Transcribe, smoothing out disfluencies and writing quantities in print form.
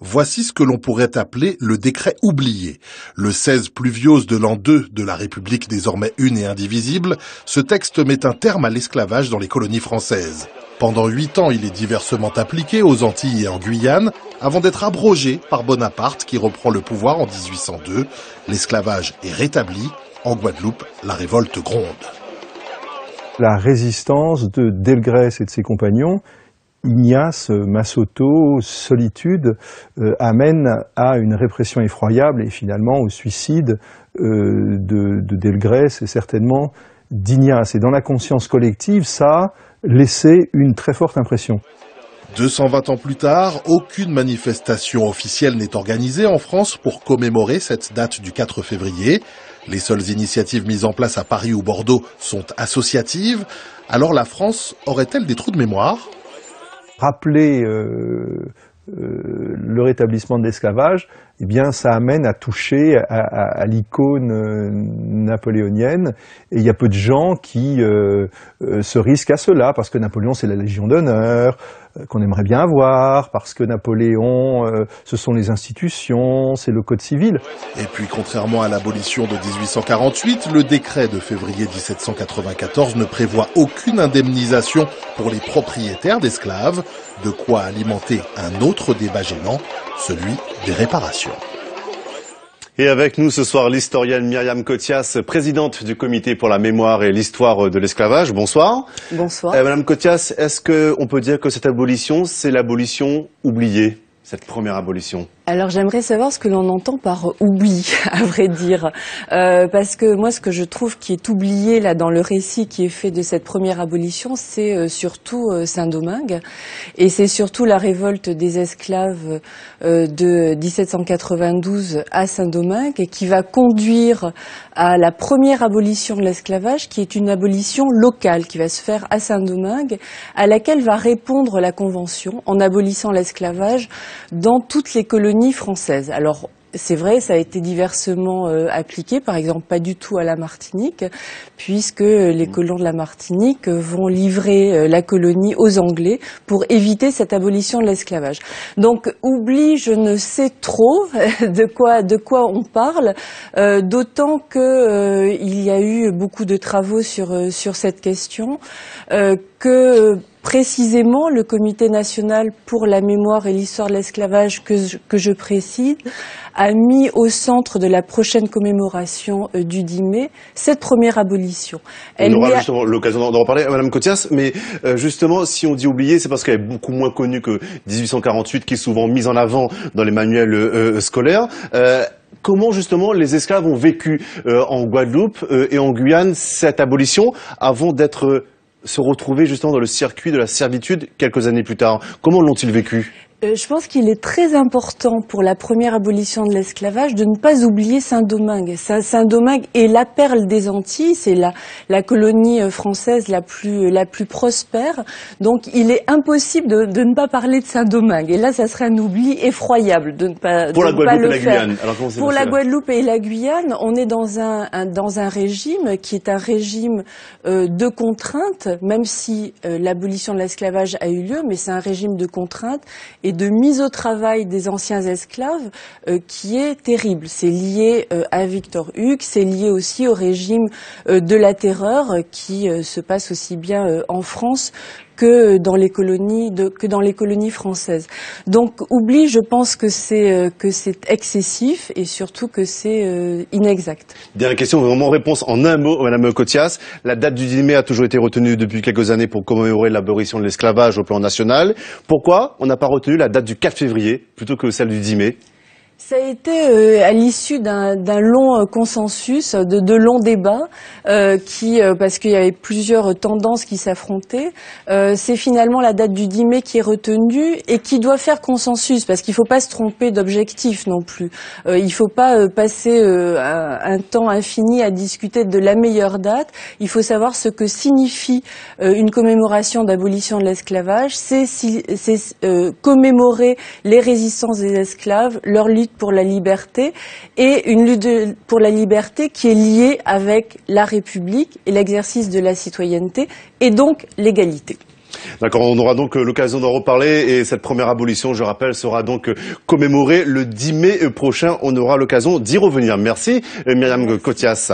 voici ce que l'on pourrait appeler le décret oublié. Le 16 pluviose de l'an 2 de la République désormais une et indivisible, ce texte met un terme à l'esclavage dans les colonies françaises. Pendant 8 ans, il est diversement appliqué aux Antilles et en Guyane, avant d'être abrogé par Bonaparte qui reprend le pouvoir en 1802. L'esclavage est rétabli. En Guadeloupe, la révolte gronde. La résistance de Delgrès et de ses compagnons, Ignace, Massoto, Solitude, amène à une répression effroyable et finalement au suicide de Delgrès et certainement d'Ignace. Et dans la conscience collective, ça a laissé une très forte impression. 220 ans plus tard, aucune manifestation officielle n'est organisée en France pour commémorer cette date du 4 février. Les seules initiatives mises en place à Paris ou Bordeaux sont associatives. Alors la France aurait-elle des trous de mémoire ? Rappeler le rétablissement de l'esclavage, eh bien, ça amène à toucher à l'icône napoléonienne. Et il y a peu de gens qui se risquent à cela, parce que Napoléon, c'est la Légion d'honneur, qu'on aimerait bien avoir, parce que Napoléon, ce sont les institutions, c'est le code civil. Et puis, contrairement à l'abolition de 1848, le décret de février 1794 ne prévoit aucune indemnisation pour les propriétaires d'esclaves, de quoi alimenter un autre débat gênant, celui des réparations. Et avec nous ce soir l'historienne Myriam Cothias, présidente du comité pour la mémoire et l'histoire de l'esclavage. Bonsoir. Bonsoir. Madame Cothias, est-ce qu'on peut dire que cette abolition, c'est l'abolition oubliée, cette première abolition ? Alors j'aimerais savoir ce que l'on entend par oubli, à vrai dire, parce que moi ce que je trouve qui est oublié là dans le récit qui est fait de cette première abolition, c'est surtout Saint-Domingue, et c'est surtout la révolte des esclaves de 1792 à Saint-Domingue, et qui va conduire à la première abolition de l'esclavage, qui est une abolition locale qui va se faire à Saint-Domingue, à laquelle va répondre la Convention en abolissant l'esclavage dans toutes les colonies françaises. Alors, c'est vrai, ça a été diversement appliqué, par exemple pas du tout à la Martinique, puisque les colons de la Martinique vont livrer la colonie aux Anglais pour éviter cette abolition de l'esclavage. Donc, oublie, je ne sais trop de quoi on parle, d'autant que il y a eu beaucoup de travaux sur cette question, que précisément, le Comité national pour la mémoire et l'histoire de l'esclavage que je préside a mis au centre de la prochaine commémoration du 10 mai cette première abolition. On aura justement l'occasion d'en reparler, Madame Cothias, mais justement, si on dit oublier, c'est parce qu'elle est beaucoup moins connue que 1848, qui est souvent mise en avant dans les manuels scolaires. Comment justement les esclaves ont vécu en Guadeloupe et en Guyane cette abolition avant d'être se retrouver justement dans le circuit de la servitude quelques années plus tard? Comment l'ont-ils vécu? Je pense qu'il est très important pour la première abolition de l'esclavage de ne pas oublier Saint-Domingue. Saint-Domingue est la perle des Antilles, c'est la colonie française la plus prospère. Donc il est impossible de ne pas parler de Saint-Domingue. Et là, ça serait un oubli effroyable de ne pas pour de la ne Guadeloupe pas et le la faire. Guyane. Alors, pour la Guadeloupe et la Guyane, on est dans un régime qui est un régime de contrainte, même si l'abolition de l'esclavage a eu lieu, mais c'est un régime de contrainte et de mise au travail des anciens esclaves qui est terrible. C'est lié à Victor Hugo, c'est lié aussi au régime de la terreur qui se passe aussi bien en France que dans les colonies françaises. Donc oublie, je pense que c'est excessif et surtout que c'est inexact. Dernière question, vraiment réponse en un mot, Madame Cothias. La date du 10 mai a toujours été retenue depuis quelques années pour commémorer l'abolition de l'esclavage au plan national. Pourquoi on n'a pas retenu la date du 4 février plutôt que celle du 10 mai ? Ça a été à l'issue d'un long consensus, de longs débats, parce qu'il y avait plusieurs tendances qui s'affrontaient. C'est finalement la date du 10 mai qui est retenue et qui doit faire consensus, parce qu'il ne faut pas se tromper d'objectif non plus. Il ne faut pas passer un temps infini à discuter de la meilleure date. Il faut savoir ce que signifie une commémoration d'abolition de l'esclavage. C'est commémorer les résistances des esclaves, leur lutte pour la liberté, et une lutte pour la liberté qui est liée avec la République et l'exercice de la citoyenneté, et donc l'égalité. D'accord, on aura donc l'occasion d'en reparler et cette première abolition, je rappelle, sera donc commémorée le 10 mai prochain. On aura l'occasion d'y revenir. Merci Myriam Cottias.